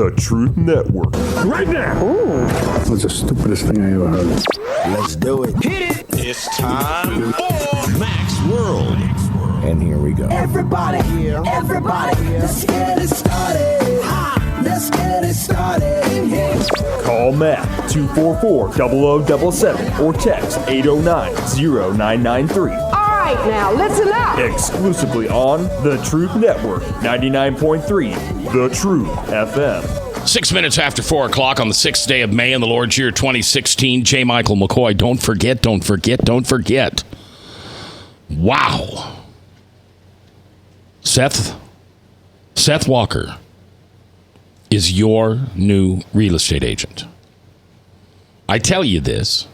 The Truth Network. Right now. Ooh. That's the stupidest thing I ever heard. Let's do it. Hit it. It's time for Mac's World. And here we go. Everybody, let's get it started. Let's get it started in here. Call Mac 244-0077 or text 809-0993. All right, now listen up. Exclusively on The Truth Network, 99.3 The Truth FM. 6 minutes after 4 o'clock on the 6th day of May in the Lord's year 2016. J. Michael McCoy. Don't forget. Wow. Seth Walker is your new real estate agent. I tell you this.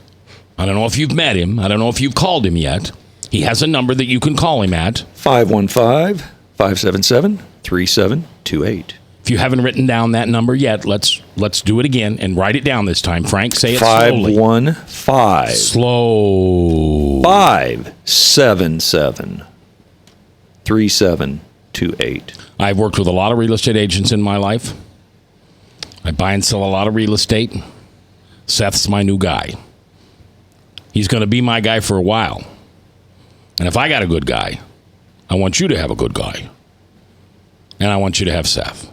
I don't know if you've met him. I don't know if you've called him yet. He has a number that you can call him at. 515-577-3728. If you haven't written down that number yet, let's do it again and write it down this time. Frank, say it slowly. 515. Slow. 577-3728. I've worked with a lot of real estate agents in my life. I buy and sell a lot of real estate. Seth's my new guy. He's going to be my guy for a while. And if I got a good guy, I want you to have a good guy. And I want you to have Seth.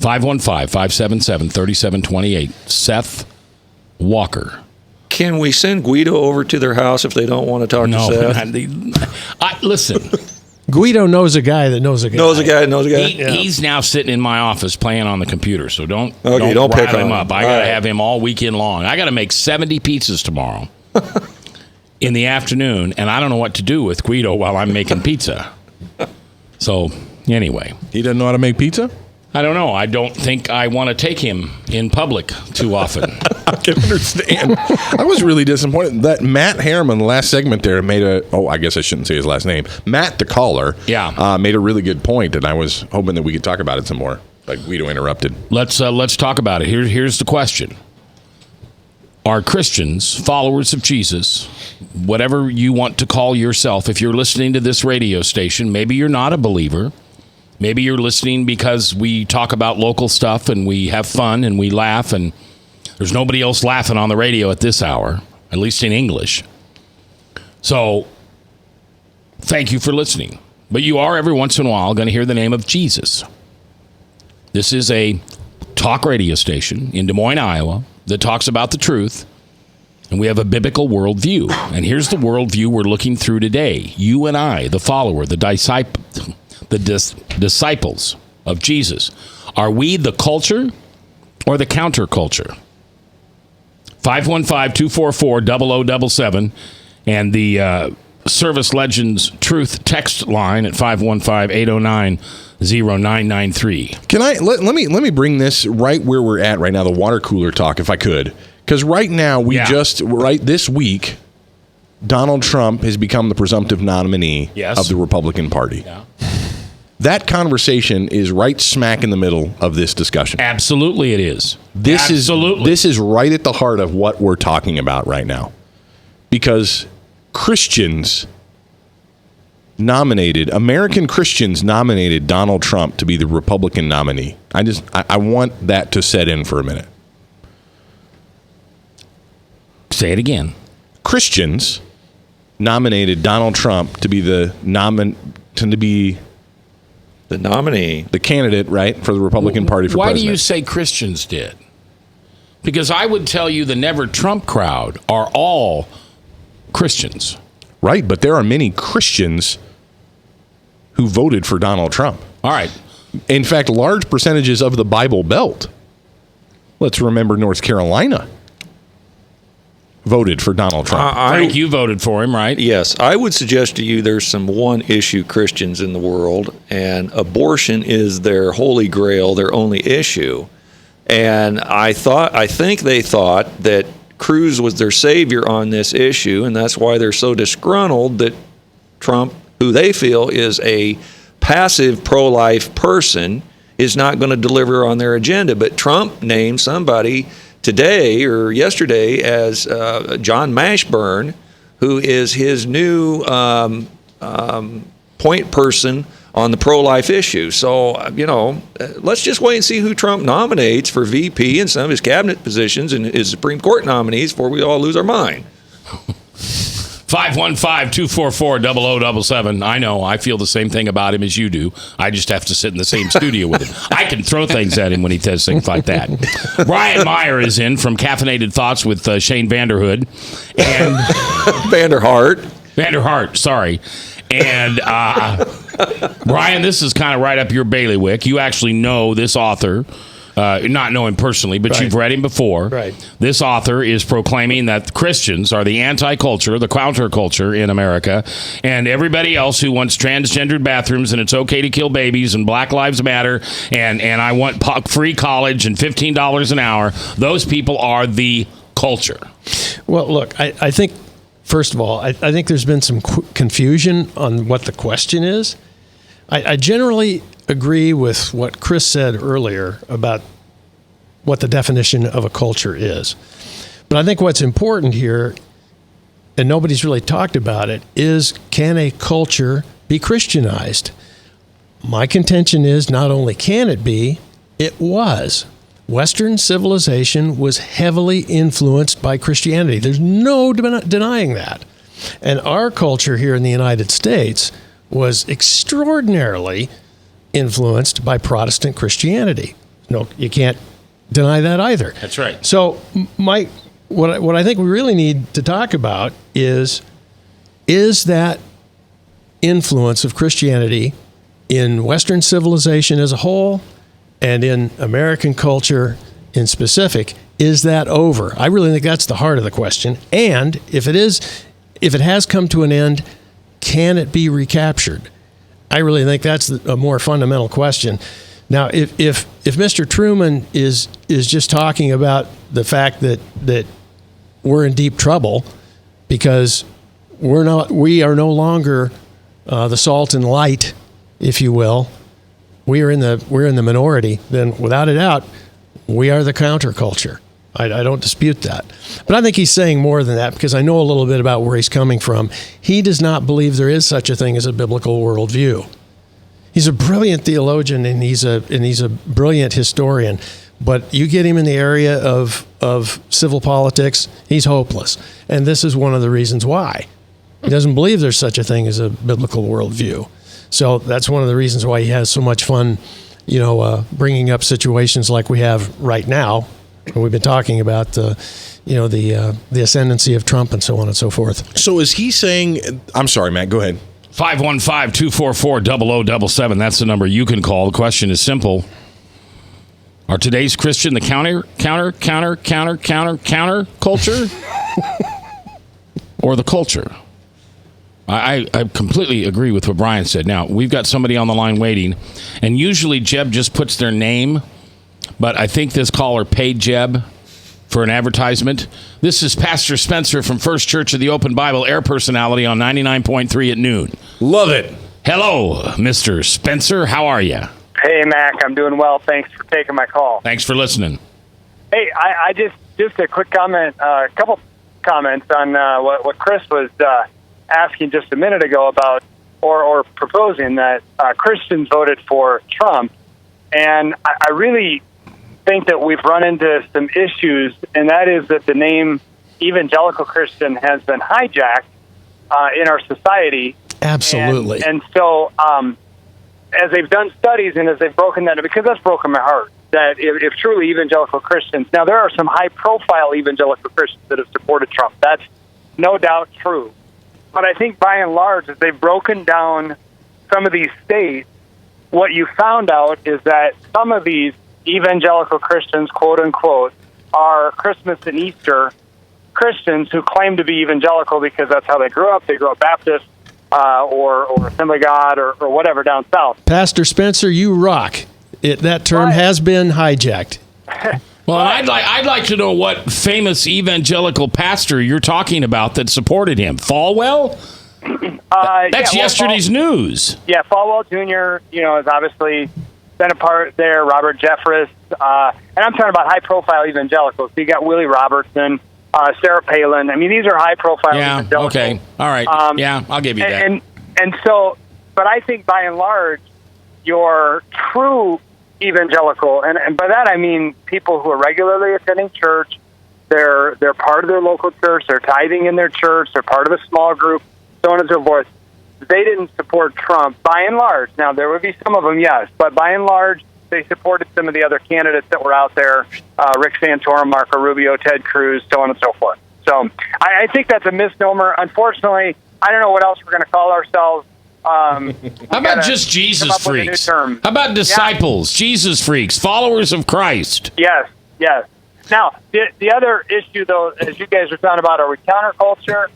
515-577-3728. Seth Walker. Can we send Guido over to their house if they don't want to talk to Seth? Listen. Guido knows a guy that knows a guy. Knows a guy. He's now sitting in my office playing on the computer, so don't pick him on up. I got to have him all weekend long. I got to make 70 pizzas tomorrow in the afternoon, and I don't know what to do with Guido while I'm making pizza. So, anyway. He doesn't know how to make pizza? I don't know. I don't think I want to take him in public too often. I can understand. I was really disappointed that Matt Harriman, the last segment there, made I guess I shouldn't say his last name. Matt, the caller, made a really good point, and I was hoping that we could talk about it some more. But Guido interrupted. Let's talk about it. Here's the question. Are Christians, followers of Jesus, whatever you want to call yourself, if you're listening to this radio station, maybe you're not a believer. Maybe you're listening because we talk about local stuff and we have fun and we laugh, and there's nobody else laughing on the radio at this hour, at least in English. So, thank you for listening. But you are every once in a while going to hear the name of Jesus. This is a talk radio station in Des Moines, Iowa, that talks about the truth, and we have a biblical worldview. And here's the worldview we're looking through today. You and I, the follower, the disciples of Jesus. Are we the culture or the counterculture? 515-244-0077 and the Service Legends Truth text line at 515-809-0993. Can I let me bring this right where we're at right now, the water cooler talk, if I could, because right now this week, Donald Trump has become the presumptive nominee of the Republican Party. Yeah. That conversation is right smack in the middle of this discussion. Absolutely it is. This is right at the heart of what we're talking about right now. Because American Christians nominated Donald Trump to be the Republican nominee. I want that to set in for a minute. Say it again. Christians nominated Donald Trump to be the nominee, the candidate, right, for the Republican Party for president. Why do you say Christians did? Because I would tell you the Never Trump crowd are all Christians. Right, but there are many Christians who voted for Donald Trump. All right. In fact, large percentages of the Bible Belt, let's remember North Carolina, voted for Donald Trump. Frank, you voted for him, right? Yes. I would suggest to you there's some one-issue Christians in the world, and abortion is their holy grail, their only issue. And I think they thought that Cruz was their savior on this issue, and that's why they're so disgruntled that Trump, who they feel is a passive pro-life person, is not going to deliver on their agenda. But Trump named somebody today or yesterday as John Mashburn, who is his new point person on the pro-life issue. So, let's just wait and see who Trump nominates for VP and some of his cabinet positions and his Supreme Court nominees before we all lose our mind. 515-244-0077. I know. I feel the same thing about him as you do. I just have to sit in the same studio with him. I can throw things at him when he says things like that. Brian Meyer is in from Caffeinated Thoughts with Shane Vanderhood. And Vanderhart, sorry. And Brian, this is kind of right up your bailiwick. You actually know this author. Not know him personally, but you've read him before. Right. This author is proclaiming that Christians are the anti-culture, the counterculture in America, and everybody else who wants transgendered bathrooms and it's okay to kill babies and Black Lives Matter and I want free college and $15 an hour, those people are the culture. Well, look, I think, first of all, I think there's been some confusion on what the question is. I generally agree with what Chris said earlier about what the definition of a culture is. But I think what's important here, and nobody's really talked about it, is can a culture be Christianized? My contention is not only can it be, it was. Western civilization was heavily influenced by Christianity. There's no denying that. And our culture here in the United States was extraordinarily influenced by Protestant Christianity. No, you can't deny that either. That's right. So, Mike, what I think we really need to talk about is that influence of Christianity in Western civilization as a whole and in American culture in specific, is that over? I really think that's the heart of the question. And if it has come to an end, can it be recaptured? I really think that's a more fundamental question. Now, if Mr. Truman is just talking about the fact that we're in deep trouble because we are no longer the salt and light, if you will. We're in the minority. Then, without a doubt, we are the counterculture. I don't dispute that. But I think he's saying more than that because I know a little bit about where he's coming from. He does not believe there is such a thing as a biblical worldview. He's a brilliant theologian and he's a brilliant historian. But you get him in the area of civil politics, he's hopeless. And this is one of the reasons why. He doesn't believe there's such a thing as a biblical worldview. So that's one of the reasons why he has so much fun, bringing up situations like we have right now. We've been talking about the ascendancy of Trump and so on and so forth. So is he saying? I'm sorry, Matt. Go ahead. 515-244-0077. That's the number you can call. The question is simple: are today's Christian the counter culture, or the culture? I completely agree with what Brian said. Now we've got somebody on the line waiting, and usually Jeb just puts their name. But I think this caller paid Jeb for an advertisement. This is Pastor Spencer from First Church of the Open Bible, air personality on 99.3 at noon. Love it. Hello, Mr. Spencer. How are you? Hey, Mac. I'm doing well. Thanks for taking my call. Thanks for listening. Hey, I just a quick comment, a couple comments on what Chris was asking just a minute ago about or proposing that Christians voted for Trump. And I really think that we've run into some issues, and that is that the name evangelical Christian has been hijacked in our society. Absolutely. And so as they've done studies and as they've broken that, because that's broken my heart, that if truly evangelical Christians, now there are some high-profile evangelical Christians that have supported Trump. That's no doubt true. But I think by and large, as they've broken down some of these states, what you found out is that some of these evangelical Christians, quote unquote, are Christmas and Easter Christians who claim to be evangelical because that's how they grew up. They grew up Baptist or Assembly of God or whatever down south. Pastor Spencer, you rock. That term has been hijacked. Well, I'd like to know what famous evangelical pastor you're talking about that supported him. Falwell? That's yesterday's news. Yeah, Falwell Jr., has obviously been a part there, Robert Jeffress, and I'm talking about high-profile evangelicals. So you got Willie Robertson, Sarah Palin. I mean, these are high-profile evangelicals. Okay, all right. I'll give you that. And so, but I think by and large, your true evangelical, and by that I mean people who are regularly attending church, they're part of their local church, they're tithing in their church, they're part of a small group, so on and so forth. They didn't support Trump by and large. Now, there would be some of them, yes, but by and large, they supported some of the other candidates that were out there, Rick Santorum, Marco Rubio, Ted Cruz, so on and so forth. So I think that's a misnomer. Unfortunately, I don't know what else we're going to call ourselves. How about just Jesus freaks? How about disciples, Jesus freaks, followers of Christ? Yes. Now, the other issue, though, as you guys are talking about, are we counterculture?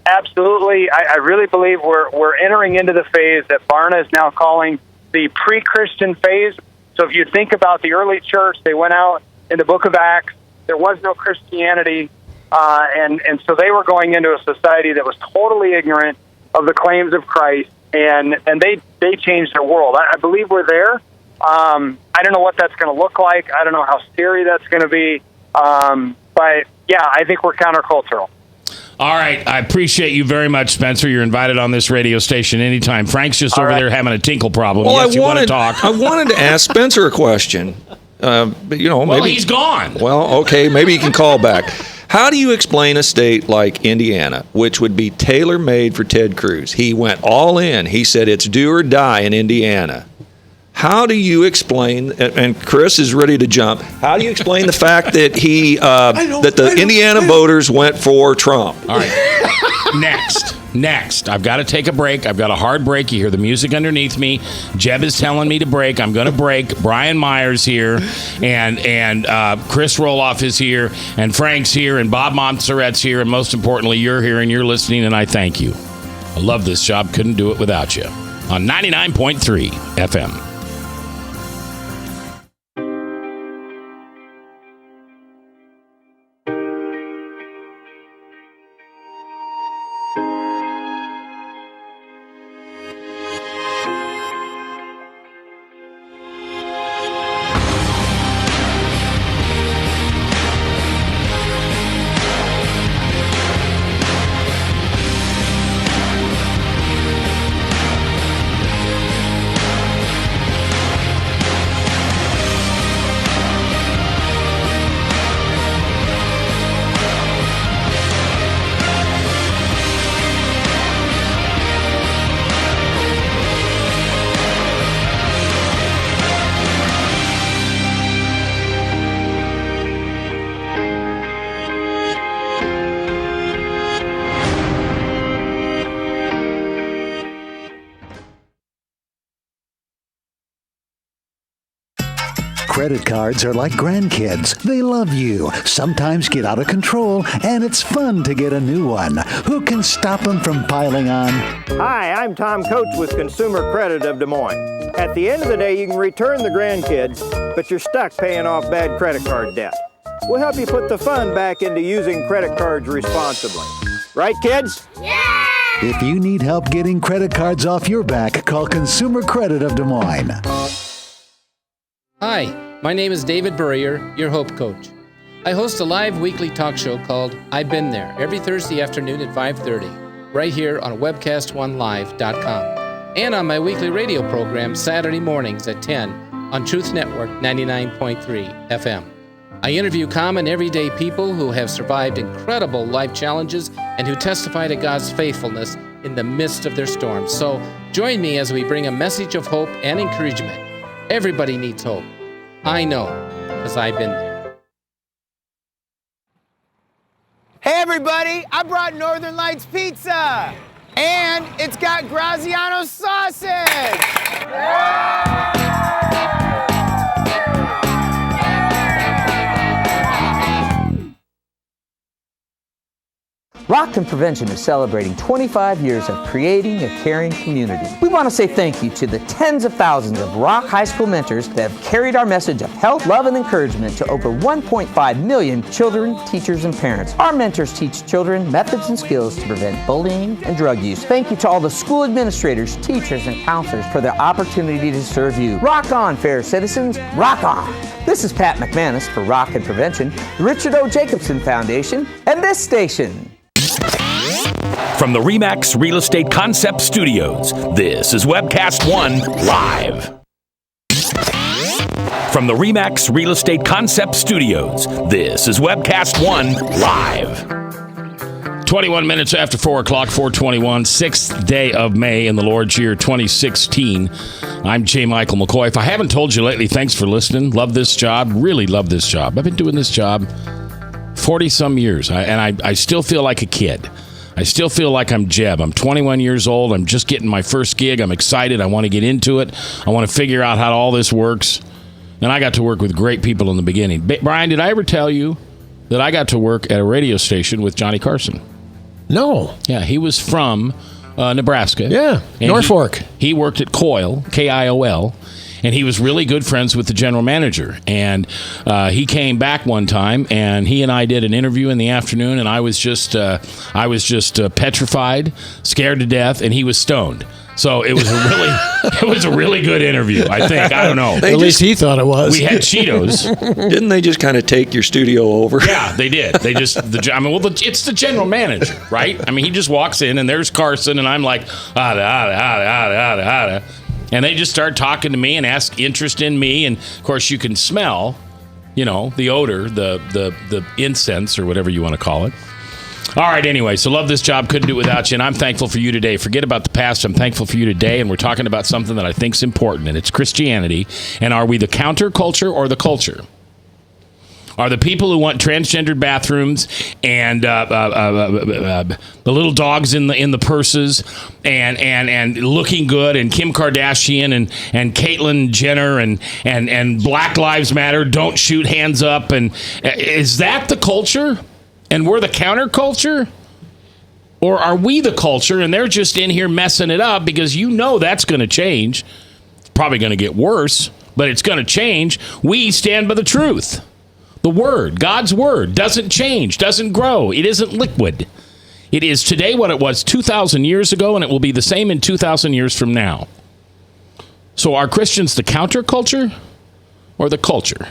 Absolutely. I really believe we're entering into the phase that Barna is now calling the pre-Christian phase. So if you think about the early church, they went out in the book of Acts. There was no Christianity. And so they were going into a society that was totally ignorant of the claims of Christ, and they changed their world. I believe we're there. I don't know what that's going to look like. I don't know how scary that's going to be. But, yeah, I think we're countercultural. All right. I appreciate you very much, Spencer. You're invited on this radio station anytime. Frank's just over there having a tinkle problem. Well, yes, you want to talk. I wanted to ask Spencer a question. But, maybe he's gone. Well, okay, maybe he can call back. How do you explain a state like Indiana, which would be tailor-made for Ted Cruz? He went all in. He said it's do or die in Indiana. How do you explain, and Chris is ready to jump, how do you explain the fact that the Indiana voters went for Trump? All right. Next. I've got to take a break. I've got a hard break. You hear the music underneath me. Jeb is telling me to break. I'm going to break. Brian Myers here, and Chris Roloff is here, and Frank's here, and Bob Montserrat's here, and most importantly, you're here and you're listening, and I thank you. I love this job. Couldn't do it without you. On 99.3 FM. Credit cards are like grandkids. They love you, sometimes get out of control, and it's fun to get a new one. Who can stop them from piling on? Hi, I'm Tom Coates with Consumer Credit of Des Moines. At the end of the day, you can return the grandkids, but you're stuck paying off bad credit card debt. We'll help you put the fun back into using credit cards responsibly. Right, kids? Yeah! If you need help getting credit cards off your back, call Consumer Credit of Des Moines. Hi, my name is David Burrier, your Hope Coach. I host a live weekly talk show called I've Been There every Thursday afternoon at 5:30, right here on webcast1live.com, and on my weekly radio program Saturday mornings at 10 on Truth Network 99.3 FM. I interview common everyday people who have survived incredible life challenges and who testify to God's faithfulness in the midst of their storms. So join me as we bring a message of hope and encouragement. Everybody needs hope. I know, because I've been there. Hey everybody, I brought Northern Lights Pizza! And it's got Graziano sausage! Rock and Prevention is celebrating 25 years of creating a caring community. We want to say thank you to the tens of thousands of Rock High School mentors that have carried our message of health, love, and encouragement to over 1.5 million children, teachers, and parents. Our mentors teach children methods and skills to prevent bullying and drug use. Thank you to all the school administrators, teachers, and counselors for the opportunity to serve you. Rock on, fair citizens. Rock on. This is Pat McManus for Rock and Prevention, the Richard O. Jacobson Foundation, and this station. From the RE/MAX Real Estate Concept Studios, this is Webcast One Live. From the RE/MAX Real Estate Concept Studios, this is Webcast One Live. 21 minutes after 4 o'clock, 421, 6th day of May in the Lord's year 2016. I'm J. Michael McCoy. If I haven't told you lately, thanks for listening. Love this job. Really love this job. I've been doing this job 40-some years, and I still feel like a kid. I still feel like I'm Jeb. I'm 21 years old. I'm just getting my first gig. I'm excited. I want to get into it. I want to figure out how all this works. And I got to work with great people in the beginning. Brian, did I ever tell you that I got to work at a radio station with Johnny Carson? No. Yeah, he was from Nebraska. Yeah, Norfolk. He worked at Coil, Kiol, and he was really good friends with the general manager. And he came back one time, and he and I did an interview in the afternoon, and I was just petrified, scared to death, and he was stoned. So it was a really good interview, I think. I don't know. At least he thought it was. We had Cheetos. Didn't they just kind of take your studio over? Yeah, they did. They just it's the general manager, right? I mean, he just walks in and there's Carson, and I'm like, and they just start talking to me and ask interest in me, and of course you can smell, the odor, the incense or whatever you want to call it. All right, anyway, so love this job. Couldn't do it without you, and I'm thankful for you today. Forget about the past. I'm thankful for you today, and we're talking about something that I think is important, and it's Christianity. And are we the counterculture or the culture? Are the people who want transgendered bathrooms and the little dogs in the purses and looking good and Kim Kardashian and Caitlyn Jenner and Black Lives Matter, don't shoot, hands up, and is that the culture? And we're the counterculture? Or are we the culture and they're just in here messing it up because that's going to change? It's probably going to get worse, but it's going to change. We stand by the truth. The Word, God's Word, doesn't change, doesn't grow. It isn't liquid. It is today what it was 2,000 years ago, and it will be the same in 2,000 years from now. So are Christians the counterculture or the culture?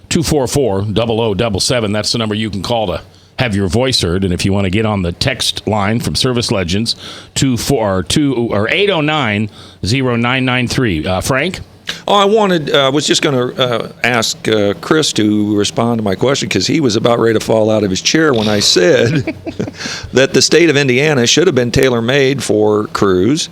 244-0077, that's the number you can call to have your voice heard. And if you want to get on the text line from Service Legends, 809-0993. Frank? I was just going to ask Chris to respond to my question, because he was about ready to fall out of his chair when I said that the state of Indiana should have been tailor-made for Cruz.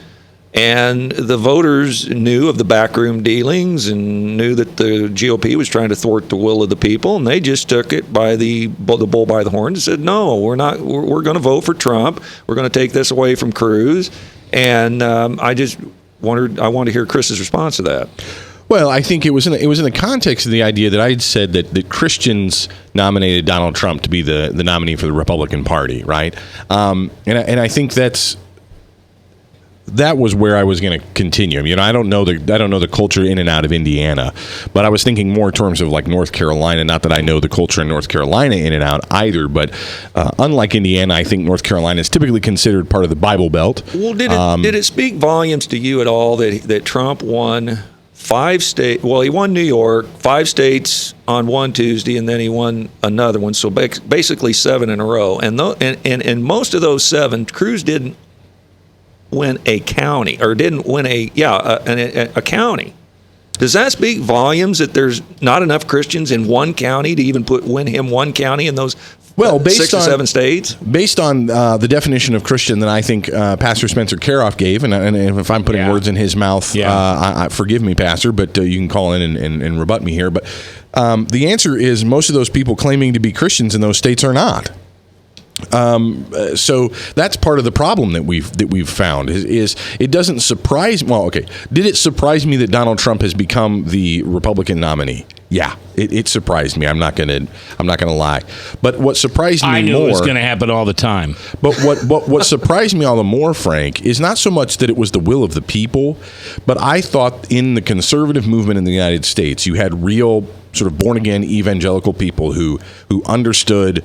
And the voters knew of the backroom dealings and knew that the GOP was trying to thwart the will of the people, and they just took it by the bull by the horns and said, no, we're not. We're going to vote for Trump. We're going to take this away from Cruz. And I want to hear Chris's response to that. Well, I think it was in the context of the idea that I had said that Christians nominated Donald Trump to be the nominee for the Republican Party, right? And I think that was where I was going to continue. I don't know the culture in and out of Indiana, but I was thinking more in terms of like North Carolina. Not that I know the culture in North Carolina in and out either, but unlike Indiana, I think North Carolina is typically considered part of the Bible Belt. Well, did it speak volumes to you at all that Trump won 5 states? Well, he won New York, 5 states on one Tuesday, and then he won another one. So basically 7 in a row. And most of those 7, Cruz didn't win a county, or didn't win a county. Does that speak volumes that there's not enough Christians in one county to even win him one county in those 6 or 7 states? Based on the definition of Christian that I think Pastor Spencer Karoff gave, and if I'm putting words in his mouth, forgive me, Pastor, but you can call in and rebut me here. But the answer is most of those people claiming to be Christians in those states are not. So that's part of the problem that we've found is it doesn't surprise. Well, okay. Did it surprise me that Donald Trump has become the Republican nominee? Yeah, it surprised me. I'm not gonna lie. But what surprised me more, I knew it was going to happen all the time. But what surprised me all the more, Frank, is not so much that it was the will of the people, but I thought in the conservative movement in the United States, you had real sort of born again evangelical people who understood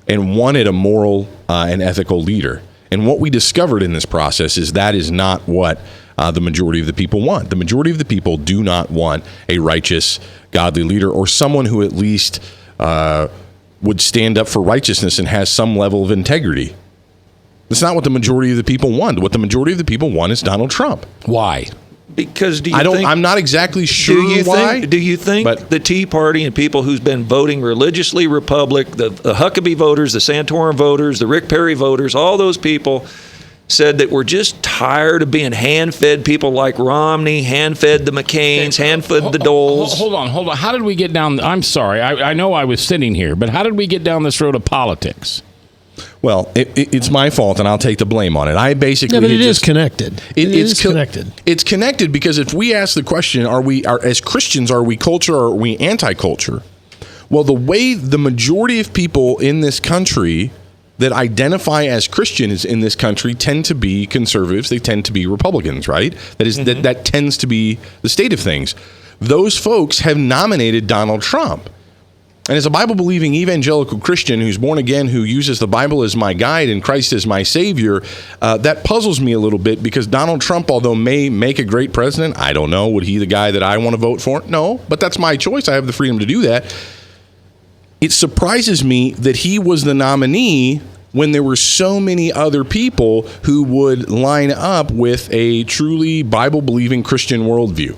and wanted a moral and ethical leader. And what we discovered in this process is that is not what the majority of the people want. The majority of the people do not want a righteous, godly leader, or someone who at least would stand up for righteousness and has some level of integrity. That's not what the majority of the people want. What the majority of the people want is Donald Trump. Why? Because I'm not exactly sure why. Do you think the Tea Party and people who's been voting religiously Republic, the Huckabee voters, the Santorum voters, the Rick Perry voters, all those people said that we're just tired of being hand-fed people like Romney, hand-fed the McCains, hand-fed the Doles? Hold on. How did we get down? I'm sorry. I know I was sitting here, but how did we get down this road of politics? Well, it's my fault, and I'll take the blame on it. I basically, but it is connected. It is connected. It's connected because if we ask the question, as Christians, are we culture or are we anti-culture? Well, the way the majority of people in this country that identify as Christians in this country tend to be conservatives. They tend to be Republicans, right? That is that tends to be the state of things. Those folks have nominated Donald Trump. And as a Bible-believing evangelical Christian who's born again, who uses the Bible as my guide and Christ as my Savior, that puzzles me a little bit because Donald Trump, although may make a great president, I don't know, would he the guy that I want to vote for? No, but that's my choice. I have the freedom to do that. It surprises me that he was the nominee when there were so many other people who would line up with a truly Bible-believing Christian worldview.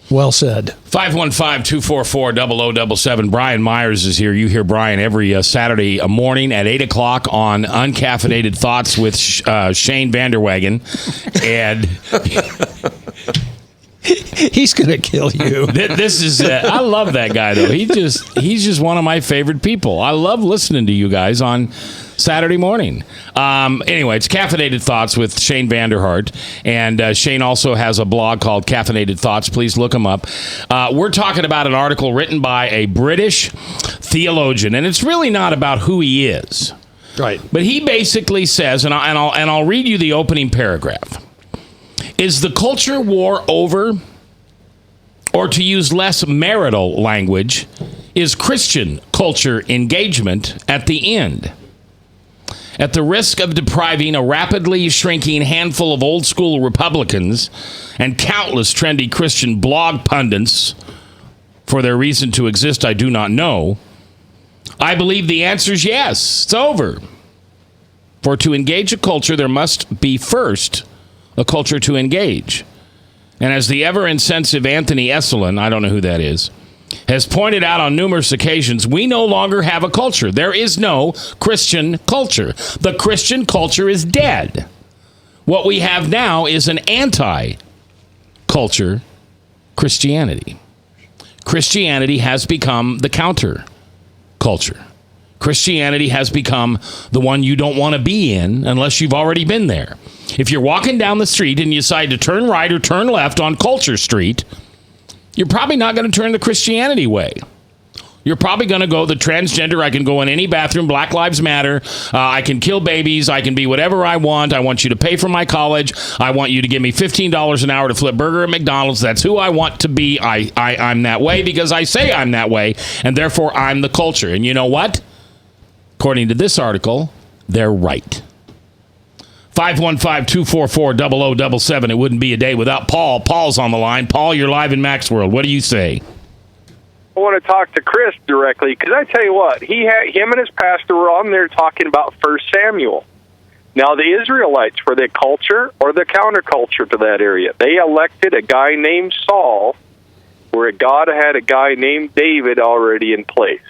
Well said. 515-244-0077. Brian Myers is here. You hear Brian every Saturday morning at 8 o'clock on Uncaffeinated Thoughts with Shane Vanderwagen. And he's going to kill you. This is I love that guy, though. He's just one of my favorite people. I love listening to you guys on Saturday morning. Anyway, it's Caffeinated Thoughts with Shane Vanderhart. And Shane also has a blog called Caffeinated Thoughts. Please look him up. We're talking about an article written by a British theologian. And it's really not about who he is. Right. But he basically says, and I'll read you the opening paragraph. Is the culture war over? Or to use less marital language, is Christian culture engagement at the end? At the risk of depriving a rapidly shrinking handful of old school Republicans and countless trendy Christian blog pundits for their reason to exist, I do not know. I believe the answer is yes. It's over. For to engage a culture, there must be first a culture to engage. And as the ever-insensitive Anthony Esolen, I don't know who that is, has pointed out on numerous occasions, we no longer have a culture. There is no Christian culture. The Christian culture is dead. What we have now is an anti-culture Christianity. Christianity has become the counter culture. Christianity has become the one you don't want to be in unless you've already been there. If you're walking down the street and you decide to turn right or turn left on Culture Street, you're probably not going to turn the Christianity way. You're probably going to go the transgender, I can go in any bathroom, Black Lives Matter, I can kill babies, I can be whatever I want you to pay for my college, I want you to give me $15 an hour to flip burger at McDonald's, that's who I want to be, I'm that way because I say I'm that way, and therefore I'm the culture. And you know what? According to this article, they're right. 515-244-0077. It wouldn't be a day without Paul. Paul's on the line. Paul, you're live in Mac's World. What do you say? I want to talk to Chris directly because I tell you what, him and his pastor were on there talking about 1 Samuel. Now, the Israelites, were they culture or the counterculture to that area? They elected a guy named Saul, where God had a guy named David already in place.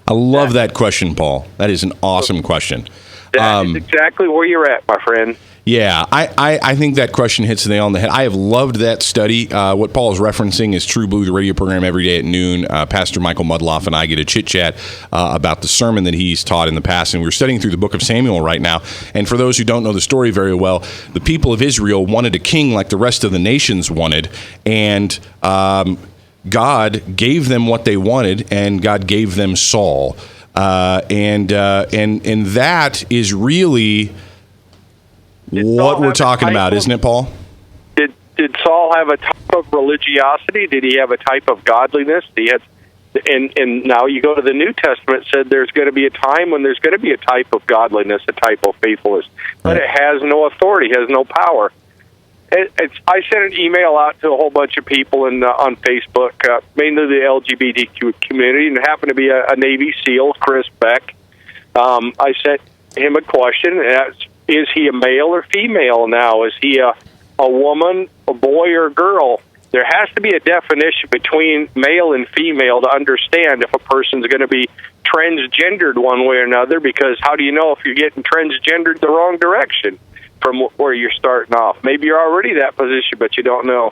I love that question, Paul. That is an awesome question. That is exactly where you're at, my friend. Yeah, I think that question hits the nail on the head. I have loved that study. What Paul is referencing is True Blue, the radio program every day at noon. Pastor Michael Mudloff and I get a chit-chat about the sermon that he's taught in the past, and we're studying through the book of Samuel right now. And for those who don't know the story very well, the people of Israel wanted a king like the rest of the nations wanted, and God gave them what they wanted, and God gave them Saul. And that is really what we're talking about, isn't it, Paul? Did Saul have a type of religiosity? Did he have a type of godliness? And now you go to the New Testament, it said there's going to be a time when there's going to be a type of godliness, a type of faithfulness, but it has no authority, has no power. I sent an email out to a whole bunch of people on Facebook, mainly the LGBTQ community, and it happened to be a Navy SEAL, Chris Beck. I sent him a question. Is he a male or female now? Is he a woman, a boy, or a girl? There has to be a definition between male and female to understand if a person's going to be transgendered one way or another, because how do you know if you're getting transgendered the wrong direction from where you're starting off? Maybe you're already that position, but you don't know.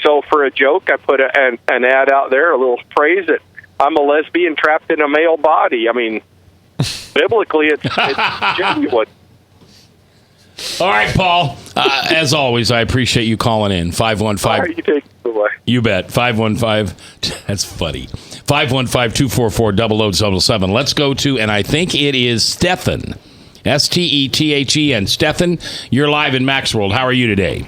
So for a joke, I put an ad out there, a little phrase that I'm a lesbian trapped in a male body. I mean, biblically, it's genuine. All right, Paul. As always, I appreciate you calling in. 515. All right, you take it away. You bet. 515. That's funny. 515-244-0077. Let's go to, and I think it is Stephen. Stethen. Stephen, you're live in Max World. How are you today?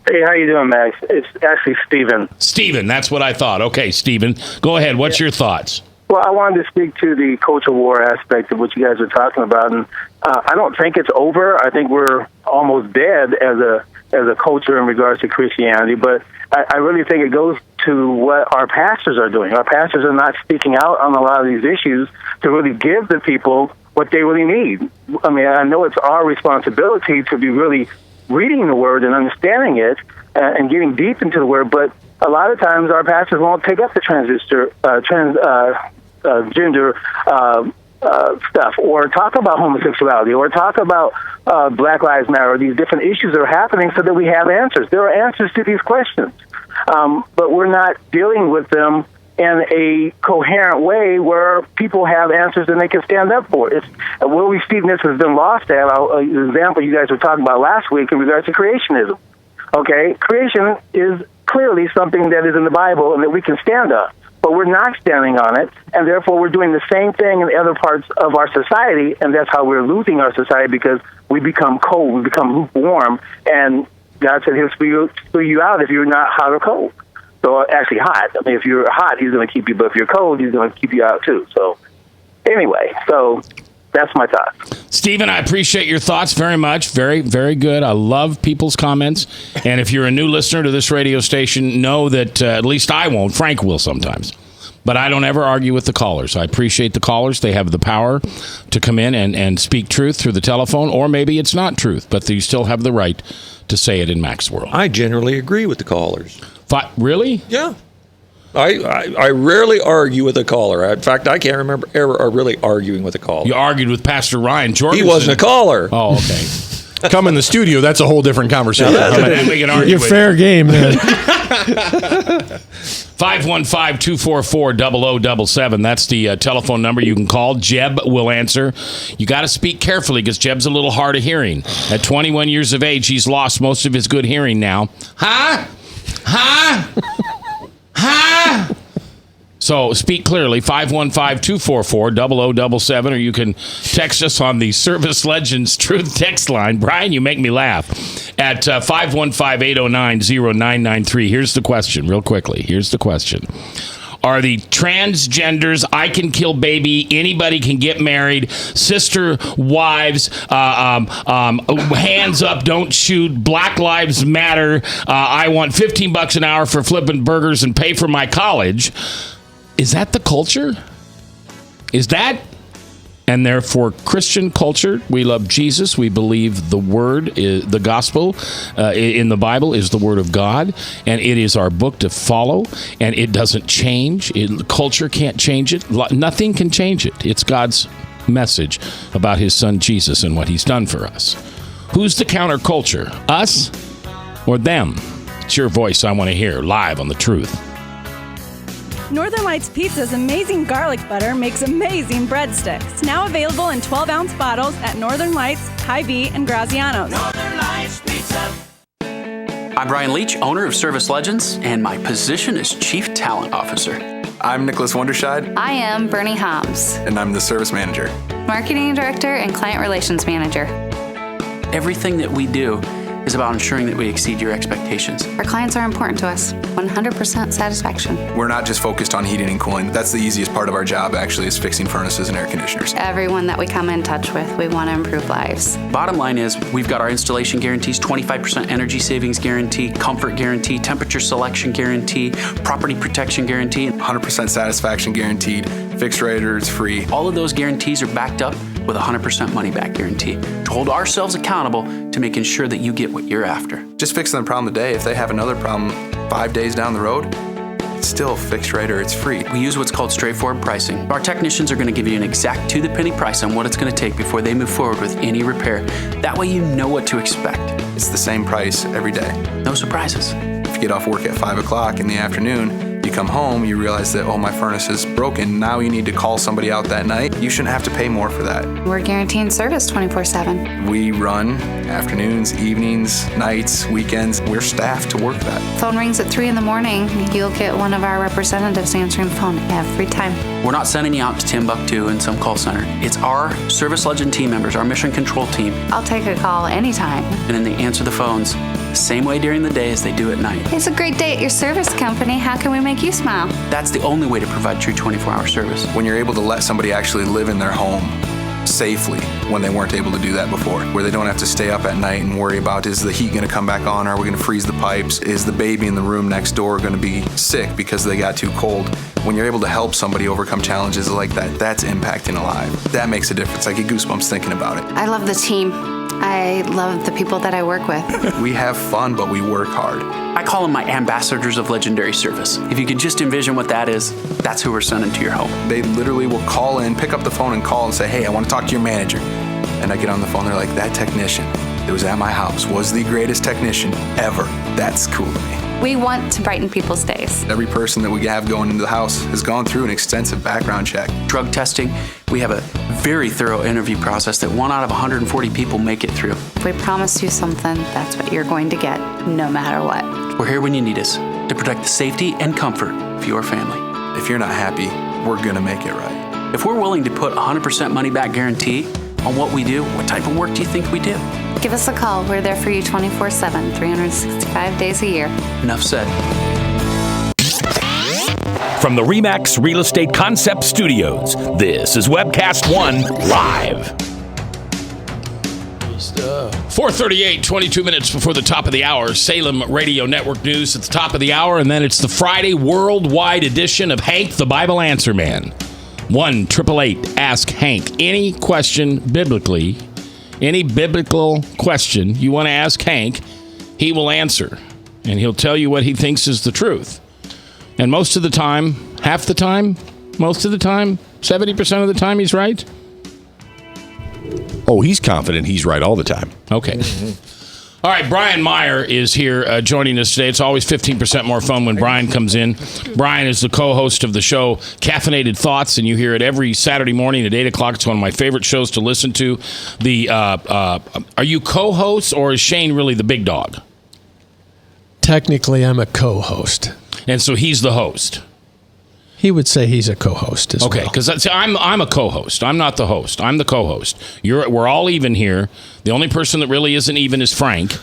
Hey, how you doing, Max? It's actually Steven. Steven, that's what I thought. Okay, Steven, go ahead. What's your thoughts? Well, I wanted to speak to the culture war aspect of what you guys are talking about, and I don't think it's over. I think we're almost dead as a culture in regards to Christianity, but I really think it goes to what our pastors are doing. Our pastors are not speaking out on a lot of these issues to really give the people what they really need. I mean, I know it's our responsibility to be really reading the Word and understanding it and getting deep into the Word, but a lot of times our pastors won't take up the transgender stuff, or talk about homosexuality, or talk about Black Lives Matter, or these different issues that are happening, so that we have answers. There are answers to these questions, but we're not dealing with them in a coherent way where people have answers and they can stand up for it. Where we've seen this has been lost at, an example you guys were talking about last week in regards to creationism. Okay, creation is clearly something that is in the Bible and that we can stand on, but we're not standing on it, and therefore we're doing the same thing in other parts of our society, and that's how we're losing our society, because we become cold, we become lukewarm, and God said he'll spew you out if you're not hot or cold. So actually hot. I mean, if you're hot, he's going to keep you, but if you're cold, he's going to keep you out too. So anyway, so that's my thoughts. Stephen, I appreciate your thoughts very much. Very, very good. I love people's comments. And if you're a new listener to this radio station, know that at least I won't. Frank will sometimes. But I don't ever argue with the callers. I appreciate the callers. They have the power to come in and speak truth through the telephone, or maybe it's not truth, but you still have the right to say it in Max World. I generally agree with the callers. Really? Yeah. I rarely argue with a caller. In fact, I can't remember ever really arguing with a caller. You argued with Pastor Ryan Jorgensen. He wasn't a caller. Oh, okay. Come in the studio, that's a whole different conversation. We can argue You're with fair game, man. 515-244-0077. That's the telephone number you can call. Jeb will answer. You got to speak carefully because Jeb's a little hard of hearing. At 21 years of age, he's lost most of his good hearing now. Huh? So speak clearly, 515-244-0077, or you can text us on the Service Legends Truth text line. Brian, you make me laugh. At 515-809-0993. Here's the question, real quickly. Here's the question. Are the transgenders, I can kill baby, anybody can get married, sister wives, hands up, don't shoot, Black Lives Matter, I want $15 an hour for flipping burgers and pay for my college? Is that the culture? Is that? And therefore, Christian culture, we love Jesus. We believe the word, the gospel in the Bible is the word of God, and it is our book to follow, and it doesn't change. Culture can't change it. Nothing can change it. It's God's message about his son Jesus and what he's done for us. Who's the counterculture? Us or them? It's your voice I want to hear live on The Truth. Northern Lights Pizza's amazing garlic butter makes amazing breadsticks. Now available in 12-ounce bottles at Northern Lights, Hy-Vee, and Graziano's. Northern Lights Pizza. I'm Brian Leach, owner of Service Legends, and my position is Chief Talent Officer. I'm Nicholas Wonderscheid. I am Bernie Homs. And I'm the Service Manager. Marketing Director and Client Relations Manager. Everything that we do is about ensuring that we exceed your expectations. Our clients are important to us. 100% satisfaction. We're not just focused on heating and cooling. That's the easiest part of our job, actually, is fixing furnaces and air conditioners. Everyone that we come in touch with, we want to improve lives. Bottom line is, we've got our installation guarantees, 25% energy savings guarantee, comfort guarantee, temperature selection guarantee, property protection guarantee. 100% satisfaction guaranteed, fixed rate or it's free. All of those guarantees are backed up with a 100% money-back guarantee to hold ourselves accountable to making sure that you get what you're after. Just fixing the problem today. If they have another problem 5 days down the road, it's still fixed right or it's free. We use what's called straightforward pricing. Our technicians are going to give you an exact to-the-penny price on what it's going to take before they move forward with any repair. That way you know what to expect. It's the same price every day. No surprises. If you get off work at 5 o'clock in the afternoon, you come home, you realize that, oh, my furnace is broken. Now you need to call somebody out that night. You shouldn't have to pay more for that. We're guaranteeing service 24/7. We run afternoons, evenings, nights, weekends. We're staffed to work that. Phone rings at 3 in the morning. You'll get one of our representatives answering the phone every time. We're not sending you out to Timbuktu in some call center. It's our Service Legend team members, our mission control team. I'll take a call anytime. And then they answer the phones the same way during the day as they do at night. It's a great day at your service company. How can we make you smile? That's the only way to provide true 24-hour service. When you're able to let somebody actually live in their home safely when they weren't able to do that before, where they don't have to stay up at night and worry about, is the heat going to come back on? Are we going to freeze the pipes? Is the baby in the room next door going to be sick because they got too cold? When you're able to help somebody overcome challenges like that, that's impacting a life. That makes a difference. I get goosebumps thinking about it. I love the team. I love the people that I work with. We have fun, but we work hard. I call them my ambassadors of legendary service. If you could just envision what that is, that's who we're sending to your home. They literally will call in, pick up the phone and call and say, hey, I want to talk to your manager. And I get on the phone, they're like, that technician that was at my house was the greatest technician ever. That's cool to me. We want to brighten people's days. Every person that we have going into the house has gone through an extensive background check. Drug testing, we have a very thorough interview process that 1 out of 140 people make it through. If we promise you something, that's what you're going to get, no matter what. We're here when you need us to protect the safety and comfort of your family. If you're not happy, we're going to make it right. If we're willing to put 100% money-back guarantee on what we do, what type of work do you think we do? Give us a call. We're there for you 24/7, 365 days a year. Enough said. From the RE/MAX Real Estate Concept Studios, this is Webcast One Live. 4:38, 22 minutes before the top of the hour. Salem Radio Network News at the top of the hour, and then it's the Friday worldwide edition of Hank the Bible Answer Man. 1-888-ASK-HANK. Any question biblically, any biblical question you want to ask Hank, he will answer. And he'll tell you what he thinks is the truth. And most of the time, half the time, most of the time, 70% of the time, he's right. Oh, he's confident he's right all the time. Okay. All right, Brian Meyer is here joining us today. It's always 15% more fun when Brian comes in. Brian is the co-host of the show Caffeinated Thoughts, and you hear it every Saturday morning at 8 o'clock. It's one of my favorite shows to listen to. Are you co-host, or is Shane really the big dog? Technically, I'm a co-host. And so he's the host. He would say he's a co-host as well. Okay, because I'm a co-host. I'm not the host. I'm the co-host. We're all even here. The only person that really isn't even is Frank,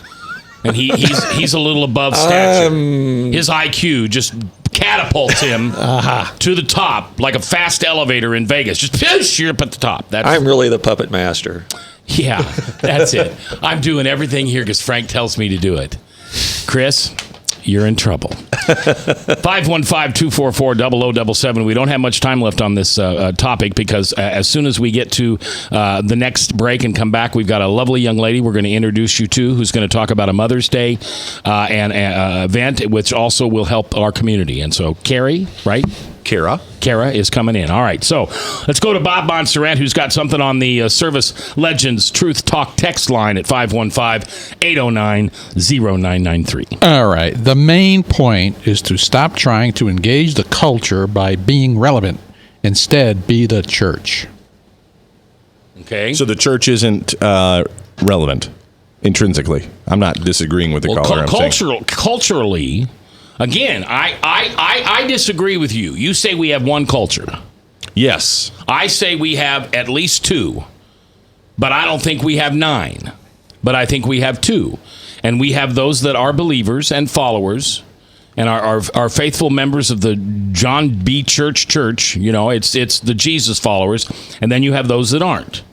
and he's a little above stature. His IQ just catapults him to the top like a fast elevator in Vegas. Just you're up at the top. I'm really the puppet master. Yeah, that's it. I'm doing everything here because Frank tells me to do it. Chris, you're in trouble. 515-244-0077. We don't have much time left on this topic because as soon as we get to the next break and come back, we've got a lovely young lady we're going to introduce you to who's going to talk about a Mother's Day event, which also will help our community. And so, Carrie, right? Kara is coming in. All right, so let's go to Bob Montserrat, who's got something on the Service Legends Truth Talk text line at 515-809-0993. All right, the main point is to stop trying to engage the culture by being relevant. Instead, be the church. Okay. So the church isn't relevant intrinsically. I'm not disagreeing with the caller. Culturally... Again, I disagree with you. You say we have one culture. Yes. I say we have at least two, but I don't think we have 9. But I think we have 2. And we have those that are believers and followers and are faithful members of the John B. Church. You know, it's the Jesus followers. And then you have those that aren't.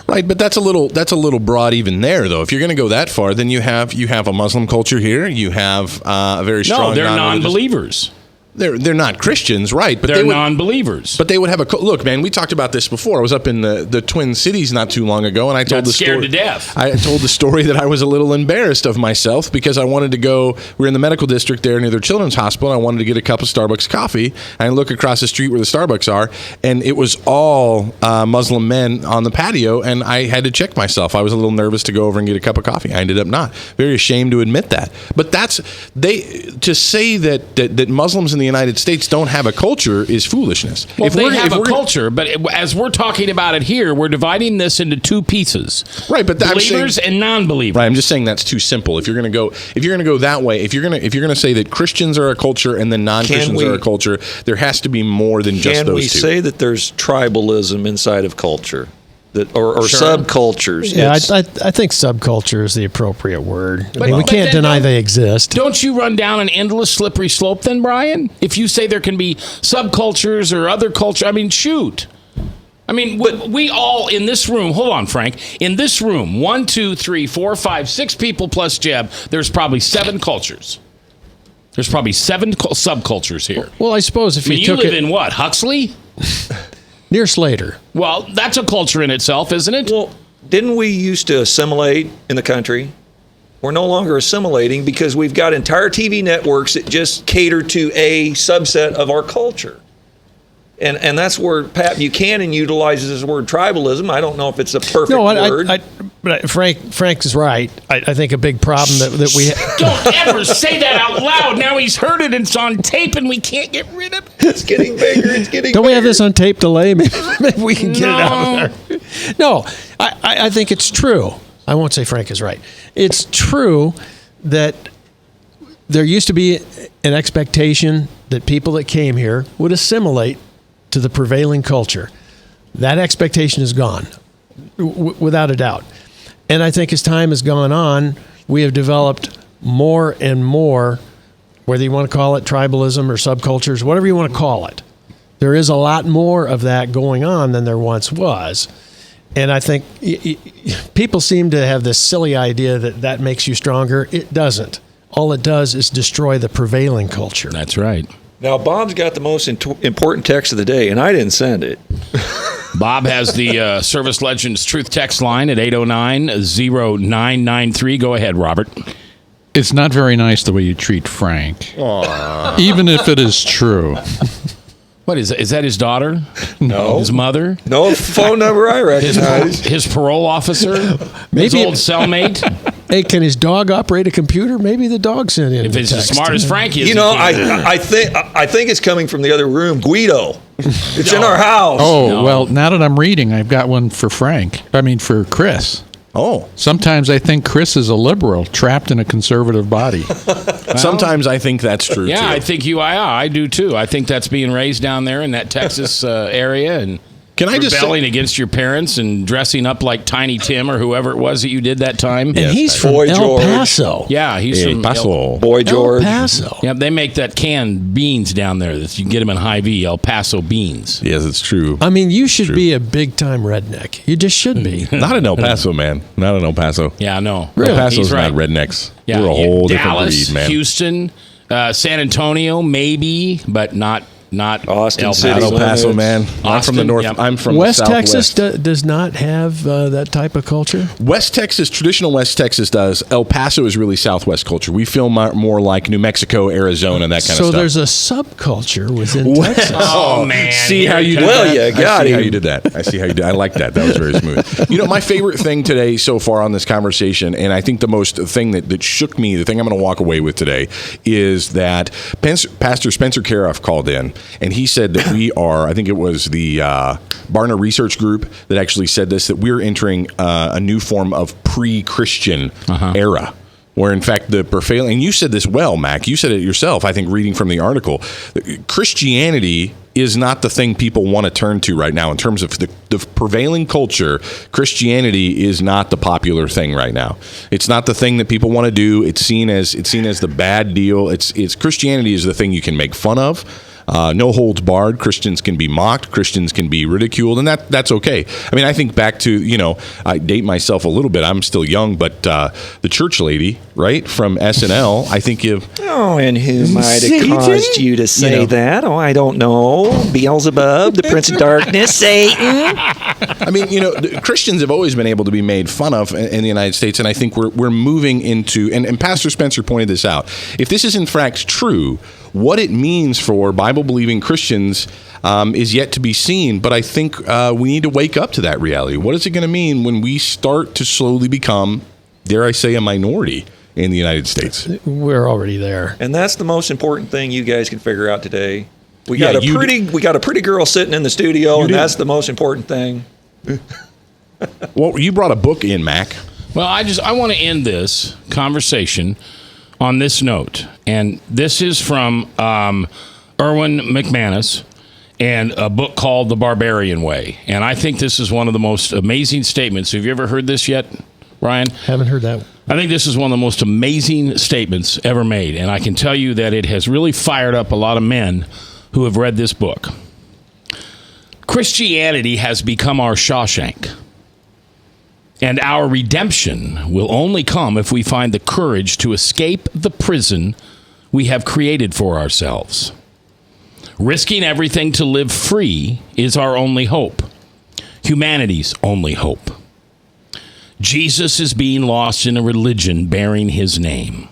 Right, but that's a little broad even there, though. If you're going to go that far, then you have a Muslim culture here. You have a very strong. No, they're non-believers. They're not Christians, right? But they're they would, non-believers. But they would have look, man. We talked about this before. I was up in the Twin Cities not too long ago, and I told Got scared to death. I told the story that I was a little embarrassed of myself because I wanted to go. We were in the medical district there near their children's hospital. And I wanted to get a cup of Starbucks coffee. And I look across the street where the Starbucks are, and it was all Muslim men on the patio. And I had to check myself. I was a little nervous to go over and get a cup of coffee. I ended up not. Very ashamed to admit that. But to say that Muslims in the United States don't have a culture is foolishness. Well, they have a culture, but as we're talking about it here, we're dividing this into two pieces. Right, but believers and non-believers. Right, I'm just saying that's too simple. If you're going to go that way, if you're going to say that Christians are a culture and then non-Christians are a culture, there has to be more than just those two. Can we say that there's tribalism inside of culture? Or Sure. subcultures. Yeah, I think subculture is the appropriate word. We can't deny they exist. Don't you run down an endless slippery slope then, Brian? If you say there can be subcultures or other culture, I mean, shoot. I mean, we all in this room, hold on, Frank, in this room, 1, 2, 3, 4, 5, 6 people plus Jeb, there's probably 7 cultures. There's probably 7 subcultures here. Well, I suppose if you took live in what, Huxley? Near Slater. Well, that's a culture in itself, isn't it? Well, didn't we used to assimilate in the country? We're no longer assimilating because we've got entire TV networks that just cater to a subset of our culture. And that's where Pat Buchanan utilizes his word tribalism. I don't know if it's a perfect word. But Frank is right. I think a big problem that we Don't ever say that out loud. Now he's heard it and it's on tape and we can't get rid of it. It's getting bigger. It's getting Don't bigger. we have this on tape delay? Maybe we can get it out there. No, I think it's true. I won't say Frank is right. It's true that there used to be an expectation that people that came here would assimilate to the prevailing culture. That expectation is gone, without a doubt. And I think as time has gone on, we have developed more and more, whether you want to call it tribalism or subcultures, whatever you want to call it. There is a lot more of that going on than there once was. And I think people seem to have this silly idea that makes you stronger. It doesn't. All it does is destroy the prevailing culture. That's right. Now, Bob's got the most important text of the day, and I didn't send it. Bob has the Service Legends Truth text line at 809-0993. Go ahead, Robert. It's not very nice the way you treat Frank. Aww. Even if it is true. What is that? Is that his daughter? No. His mother? No phone number I recognize. His parole officer? His Maybe old cellmate? Hey, can his dog operate a computer? Maybe the dog sent in. If it's as smart as Frank is. You know, I think it's coming from the other room. Guido. It's in our house. Oh, well, now that I'm reading, I've got one for for Chris. Oh. Sometimes I think Chris is a liberal trapped in a conservative body. Sometimes I think that's true, Yeah, too. I think I do too. I think that's being raised down there in that Texas area and rebelling against your parents and dressing up like Tiny Tim or whoever it was that you did that time. And he's from El Paso. Yeah, he's from Boy George. El Paso. Yeah, they make that canned beans down there that you can get them in Hy-Vee, El Paso beans. Yes, it's true. I mean, you should be a big-time redneck. You just should be. Not in El Paso, man. Not in El Paso. Yeah, no. El Paso's He's right. not rednecks. Yeah, We're a whole Dallas, different breed, man. Houston, San Antonio, maybe, but not Austin El City. Paso. El Paso, man. I'm from the north. Yep. I'm from West the Texas southwest. does not have that type of culture. West Texas, traditional West Texas does. El Paso is really Southwest culture. We feel more like New Mexico, Arizona, that kind of stuff. So there's a subculture within Texas. Oh, man. See how you did Well, that? you got I see him. how you did that. I see how you did. I like that. That was very smooth. You know, my favorite thing today so far on this conversation, and I think the thing that shook me, the thing I'm going to walk away with today, is that Pastor Spencer Cariff called in, and he said that we are, I think it was the Barna Research Group that actually said this, that we're entering a new form of pre-Christian era. Where, in fact, the prevailing, and you said this well, Mac, you said it yourself, I think, reading from the article, Christianity is not the thing people want to turn to right now in terms of the prevailing culture. Christianity is not the popular thing right now. It's not the thing that people want to do. It's seen as the bad deal. It's Christianity is the thing you can make fun of. no holds barred. Christians can be mocked. Christians can be ridiculed, and that's okay. I mean, I think back to, I date myself a little bit. I'm still young, but the church lady, right, from SNL, I think Oh, and who might have caused you to say that? Oh, I don't know. Beelzebub, the Prince of Darkness, Satan. I mean, Christians have always been able to be made fun of in the United States, and I think we're moving into, and Pastor Spencer pointed this out, if this is in fact true, what it means for Bible-believing Christians is yet to be seen, but I think we need to wake up to that reality. What is it going to mean when we start to slowly become, dare I say, a minority in the United States? We're already there. And that's the most important thing you guys can figure out today. We got a pretty girl sitting in the studio, and that's the most important thing. Well, you brought a book in, Mac. Well, I want to end this conversation on this note, and this is from Erwin McManus and a book called The Barbarian Way. And I think this is one of the most amazing statements. Have you ever heard this yet, Ryan? Haven't heard that one. I think this is one of the most amazing statements ever made, and I can tell you that it has really fired up a lot of men who have read this book. Christianity has become our Shawshank, and our redemption will only come if we find the courage to escape the prison we have created for ourselves. Risking everything to live free is our only hope, humanity's only hope. Jesus is being lost in a religion bearing his name.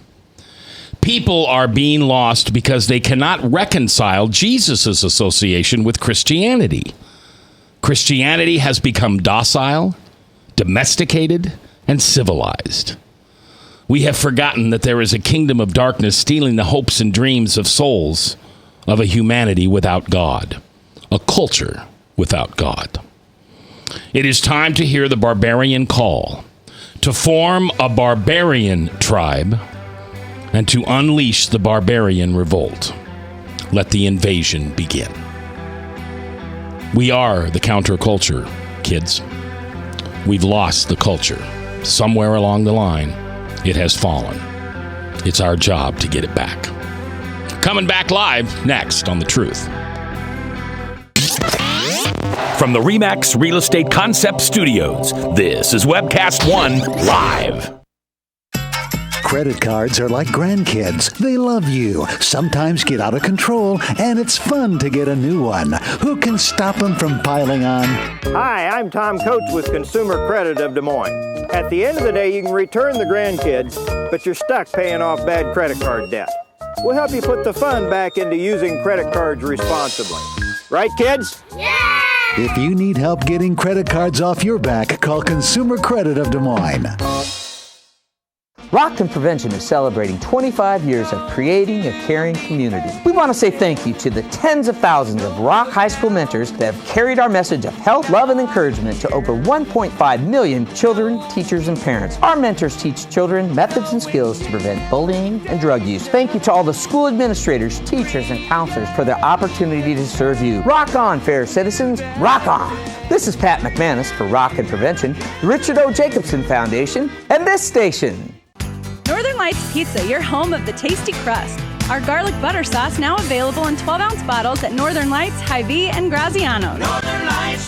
People are being lost because they cannot reconcile Jesus' association with Christianity. Christianity has become docile, domesticated, and civilized. We have forgotten that there is a kingdom of darkness stealing the hopes and dreams of souls of a humanity without God, a culture without God. It is time to hear the barbarian call, to form a barbarian tribe, and to unleash the barbarian revolt. Let the invasion begin. We are the counterculture, kids. We've lost the culture. Somewhere along the line, it has fallen. It's our job to get it back. Coming back live next on The Truth. From the RE/MAX Real Estate Concept Studios, this is Webcast One Live. Credit cards are like grandkids. They love you, sometimes get out of control, and it's fun to get a new one. Who can stop them from piling on? Hi, I'm Tom Coates with Consumer Credit of Des Moines. At the end of the day, you can return the grandkids, but you're stuck paying off bad credit card debt. We'll help you put the fun back into using credit cards responsibly. Right, kids? Yeah! If you need help getting credit cards off your back, call Consumer Credit of Des Moines. Rockton Prevention is celebrating 25 years of creating a caring community. We want to say thank you to the tens of thousands of Rock High School mentors that have carried our message of health, love, and encouragement to over 1.5 million children, teachers, and parents. Our mentors teach children methods and skills to prevent bullying and drug use. Thank you to all the school administrators, teachers, and counselors for their opportunity to serve you. Rock on, fair citizens. Rock on. This is Pat McManus for Rockton Prevention, the Richard O. Jacobson Foundation, and this station. Northern Lights Pizza, your home of the tasty crust. Our garlic butter sauce now available in 12-ounce bottles at Northern Lights, Hy-Vee, and Graziano's. Northern Lights.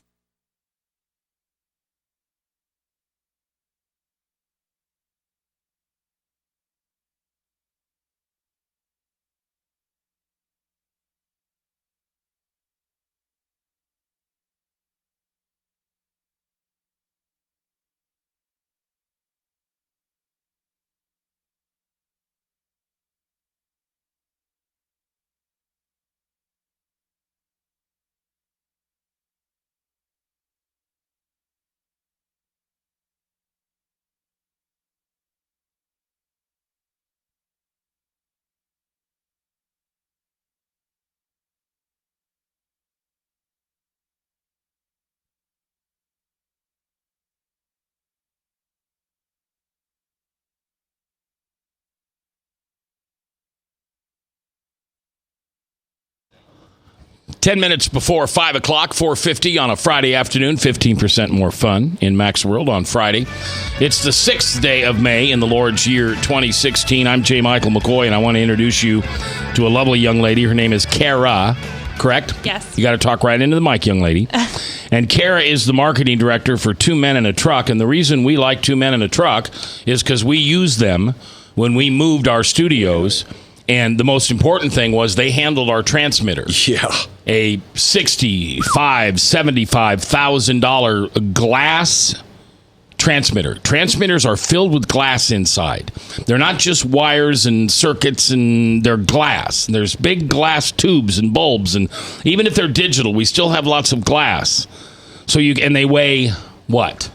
10 minutes before 5 o'clock, 4:50 on a Friday afternoon, 15% more fun in Mac's World on Friday. It's the 6th day of May in the Lord's year 2016. I'm J. Michael McCoy, and I want to introduce you to a lovely young lady. Her name is Kara, correct? Yes. You got to talk right into the mic, young lady. And Kara is the marketing director for Two Men and a Truck, and the reason we like Two Men and a Truck is because we used them when we moved our studios. And the most important thing was they handled our transmitter. Yeah. A $75,000 glass transmitter. Transmitters are filled with glass inside. They're not just wires and circuits, and they're glass. There's big glass tubes and bulbs, and even if they're digital, we still have lots of glass. And they weigh what?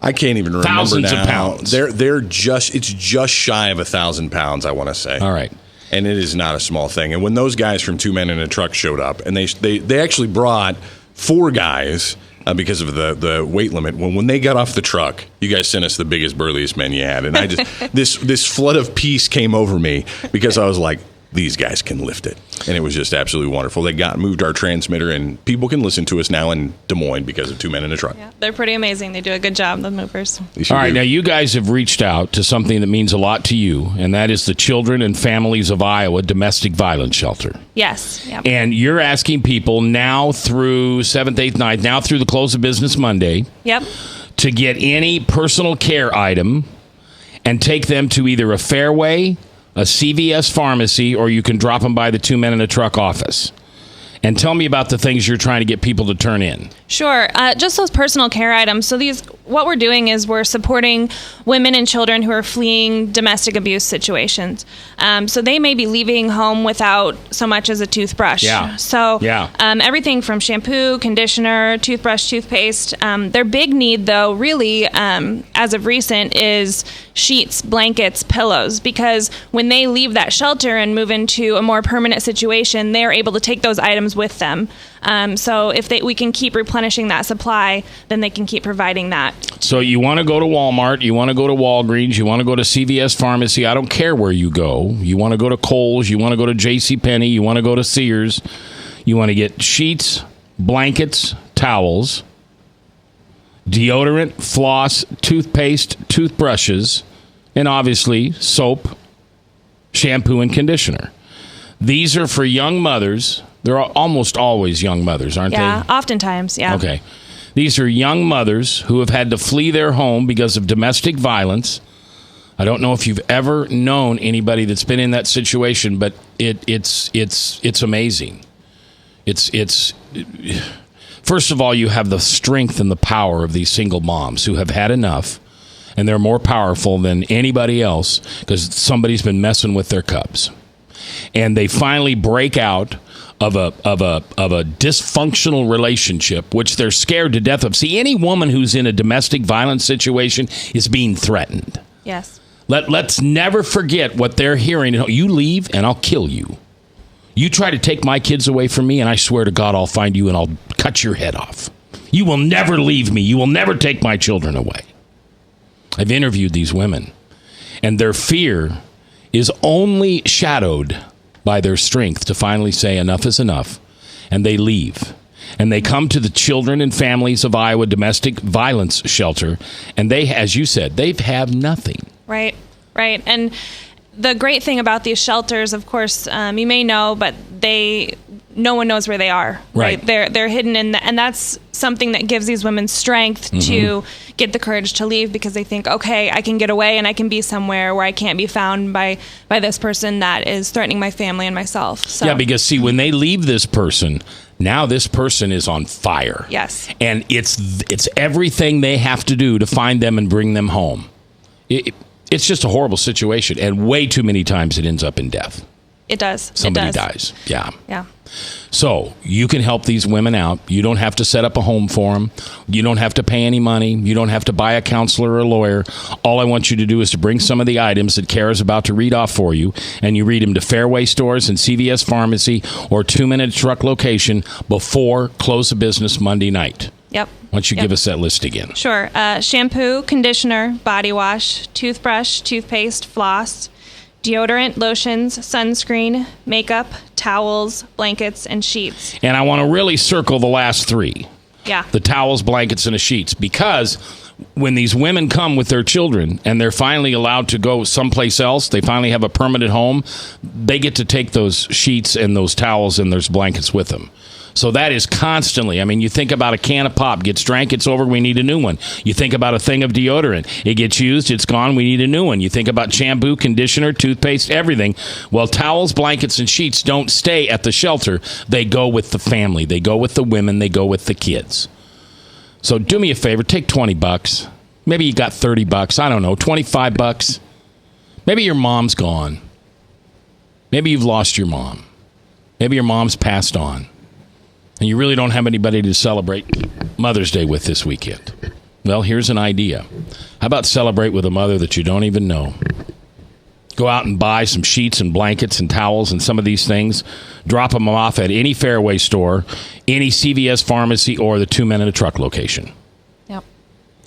I can't even remember thousands now. Of pounds. It's just shy of 1,000 pounds, I want to say. All right. And it is not a small thing. And when those guys from Two Men and a Truck showed up, and they actually brought 4 guys because of the weight limit. When they got off the truck, you guys sent us the biggest, burliest men you had. And I just this flood of peace came over me because I was like, these guys can lift it. And it was just absolutely wonderful. They moved our transmitter, and people can listen to us now in Des Moines because of Two Men and a Truck. Yeah, they're pretty amazing. They do a good job, the movers. All right, now you guys have reached out to something that means a lot to you, and that is the Children and Families of Iowa Domestic Violence Shelter. Yes. Yep. And you're asking people now through 7th, 8th, 9th, now through the close of business Monday, Yep. to get any personal care item and take them to either a Fairway, a CVS pharmacy, or you can drop them by the Two Men and a Truck office. And tell me about the things you're trying to get people to turn in. Sure. Just those personal care items. So what we're doing is we're supporting women and children who are fleeing domestic abuse situations. So they may be leaving home without so much as a toothbrush. Yeah. So Yeah. Everything from shampoo, conditioner, toothbrush, toothpaste. Their big need, though, really, as of recent, is sheets, blankets, pillows. Because when they leave that shelter and move into a more permanent situation, they're able to take those items with them. So if we can keep replenishing that supply, then they can keep providing that. So you want to go to Walmart, you want to go to Walgreens, you want to go to CVS Pharmacy. I don't care where you go. You want to go to Kohl's, you want to go to JCPenney, you want to go to Sears. You want to get sheets, blankets, towels, deodorant, floss, toothpaste, toothbrushes, and obviously soap, shampoo, and conditioner. These are for young mothers. They're almost always young mothers, aren't they? Yeah, oftentimes, yeah. Okay. These are young mothers who have had to flee their home because of domestic violence. I don't know if you've ever known anybody that's been in that situation, but it's amazing. It's first of all, you have the strength and the power of these single moms who have had enough, and they're more powerful than anybody else because somebody's been messing with their cubs. And they finally break out of a dysfunctional relationship, which they're scared to death of. See, any woman who's in a domestic violence situation is being threatened. Yes. Let's never forget what they're hearing. You leave, and I'll kill you. You try to take my kids away from me, and I swear to God, I'll find you and I'll cut your head off. You will never leave me. You will never take my children away. I've interviewed these women, and their fear is only shadowed by their strength to finally say enough is enough, and they leave. And they come to the Children and Families of Iowa Domestic Violence Shelter, and they, as you said, they have nothing. Right. And the great thing about these shelters, of course, you may know, but no one knows where they are. Right. They're hidden and that's something that gives these women strength to get the courage to leave because they think, okay, I can get away and I can be somewhere where I can't be found by this person that is threatening my family and myself. So. Yeah, because see, when they leave this person, now this person is on fire. Yes. And it's everything they have to do to find them and bring them home. It's just a horrible situation, and way too many times it ends up in death. It does. Somebody dies. Yeah. Yeah. So you can help these women out. You don't have to set up a home for them. You don't have to pay any money. You don't have to buy a counselor or a lawyer. All I want you to do is to bring some of the items that Kara's about to read off for you, and you read them to Fairway stores and CVS Pharmacy or 2 Minute Truck location before close of business Monday night. Yep. Why don't you give us that list again? Sure. Shampoo, conditioner, body wash, toothbrush, toothpaste, floss, deodorant, lotions, sunscreen, makeup, towels, blankets, and sheets. And I want to really circle the last three. Yeah. The towels, blankets, and the sheets. Because when these women come with their children and they're finally allowed to go someplace else, they finally have a permanent home, they get to take those sheets and those towels and those blankets with them. So that is constantly, I mean, you think about a can of pop, gets drank, it's over, we need a new one. You think about a thing of deodorant, it gets used, it's gone, we need a new one. You think about shampoo, conditioner, toothpaste, everything. Well, towels, blankets, and sheets don't stay at the shelter. They go with the family. They go with the women. They go with the kids. So do me a favor, take $20. Maybe you got $30. I don't know, $25. Maybe your mom's gone. Maybe you've lost your mom. Maybe your mom's passed on. And you really don't have anybody to celebrate Mother's Day with this weekend. Well, here's an idea. How about celebrate with a mother that you don't even know? Go out and buy some sheets and blankets and towels and some of these things. Drop them off at any Fairway store, any CVS pharmacy, or the 2 Men in a Truck location.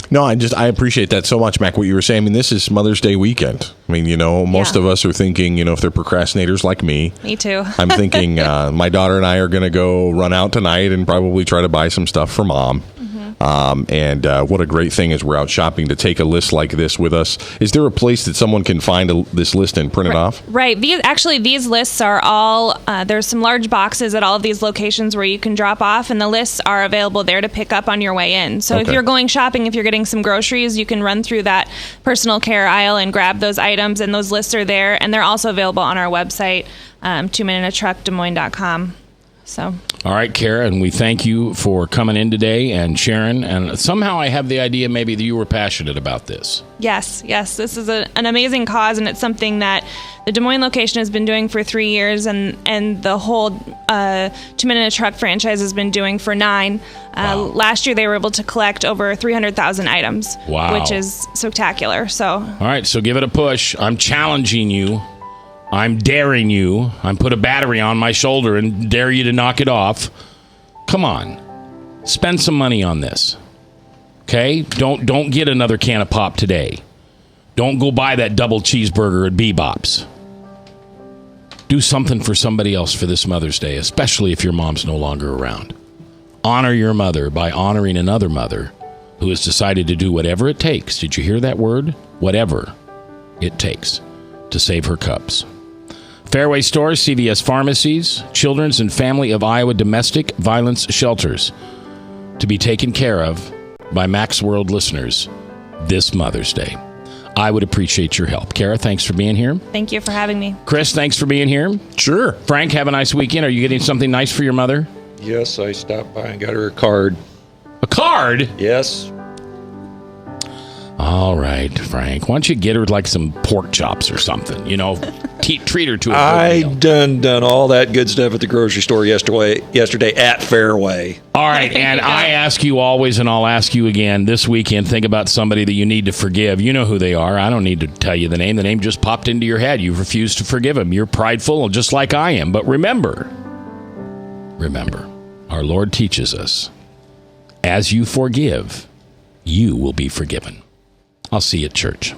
No, I appreciate that so much, Mac, what you were saying. I mean, this is Mother's Day weekend. I mean, most of us are thinking, if they're procrastinators like me. Me too. I'm thinking my daughter and I are going to go run out tonight and probably try to buy some stuff for Mom. And what a great thing is we're out shopping to take a list like this with us. Is there a place that someone can find this list and print it off? Right. These lists are all, there's some large boxes at all of these locations where you can drop off, and the lists are available there to pick up on your way in. So if you're going shopping, if you're getting some groceries, you can run through that personal care aisle and grab those items, and those lists are there, and they're also available on our website, 2minuteatruckdesmoines.com. So. All right, Kara, and we thank you for coming in today and sharing. And somehow I have the idea maybe that you were passionate about this. Yes. This is an amazing cause, and it's something that the Des Moines location has been doing for 3 years, and the whole 2 Men in a Truck franchise has been doing for 9. Last year, they were able to collect over 300,000 items, which is spectacular. So. All right, so give it a push. I'm challenging you. I'm daring you. I'm put a battery on my shoulder and dare you to knock it off. Come on. Spend some money on this. Okay? Don't get another can of pop today. Don't go buy that double cheeseburger at Bebop's. Do something for somebody else for this Mother's Day, especially if your mom's no longer around. Honor your mother by honoring another mother who has decided to do whatever it takes. Did you hear that word? Whatever it takes to save her cubs. Fairway stores, CVS pharmacies, Children's and Family of Iowa domestic violence shelters to be taken care of by Mac's World listeners this Mother's Day. I would appreciate your help. Kara, thanks for being here. Thank you for having me. Chris, thanks for being here. Sure. Frank, have a nice weekend. Are you getting something nice for your mother? Yes, I stopped by and got her a card. A card? Yes. All right, Frank. Why don't you get her like some pork chops or something? Treat her to a good meal. done all that good stuff at the grocery store yesterday at Fairway. All right, and I ask you always, and I'll ask you again this weekend, think about somebody that you need to forgive. You know who they are. I don't need to tell you the name. The name just popped into your head. You've refused to forgive them. You're prideful, just like I am. But remember, our Lord teaches us, as you forgive, you will be forgiven. I'll see you at church.